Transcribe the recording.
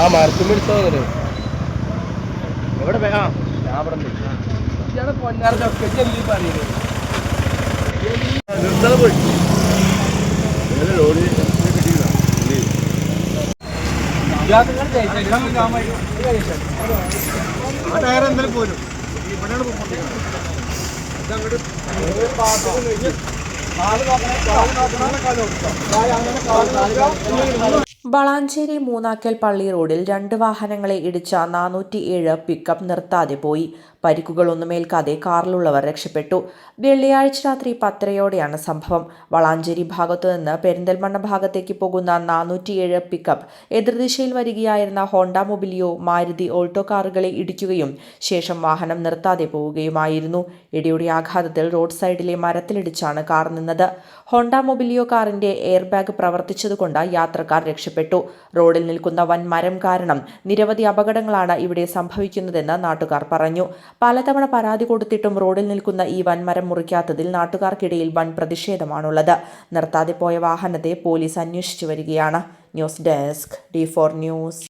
ആ മരത്തും എടുത്തോന്നല്ലേ എവിടെ ഞാൻ ഇവിടെ ഇയാളെ പൊന്നാറൊക്കെ ചെല്ലി പറയുന്നത് നിർത്തല പോയി ടയർ എന്തായാലും പോരും വളാഞ്ചേരി മൂന്നാക്കൽ പള്ളി റോഡിൽ 2 വാഹനങ്ങളെ ഇടിച്ച 407 പിക്കപ്പ് നിർത്താതെ പോയി. പരിക്കുകളൊന്നുമേൽക്കാതെ കാറിലുള്ളവർ രക്ഷപ്പെട്ടു. വെള്ളിയാഴ്ച രാത്രി 10:30യോടെയാണ് സംഭവം. വളാഞ്ചേരി ഭാഗത്തുനിന്ന് പെരിന്തൽമണ്ണ ഭാഗത്തേക്ക് പോകുന്ന 407 പിക്കപ്പ് എതിർദിശയിൽ വരികയായിരുന്ന ഹോണ്ട മൊബിലിയോ, മാരുതി ഓൾട്ടോ കാറുകളെ ഇടിക്കുകയും ശേഷം വാഹനം നിർത്താതെ പോവുകയുമായിരുന്നു. ഇടിയുടെ ആഘാതത്തിൽ റോഡ് സൈഡിലെ മരത്തിലിടിച്ചാണ് കാർ നിന്നത്. ഹോണ്ട മൊബിലിയോ കാറിന്റെ എയർ ബാഗ് പ്രവർത്തിച്ചതുകൊണ്ട് യാത്രക്കാർ രക്ഷപ്പെട്ടു. റോഡിൽ നിൽക്കുന്ന വൻ മരം കാരണം നിരവധി അപകടങ്ങളാണ് ഇവിടെ സംഭവിക്കുന്നതെന്ന് നാട്ടുകാർ പറഞ്ഞു. പലതവണ പരാതി കൊടുത്തിട്ടും റോഡിൽ നിൽക്കുന്ന ഈ വൻമരം മുറിക്കാത്തതിൽ നാട്ടുകാർക്കിടയിൽ വൻ പ്രതിഷേധമാണുള്ളത്. നിർത്താതെ പോയ വാഹനത്തെ പോലീസ് അന്വേഷിച്ചു വരികയാണ്. News desk D4 news.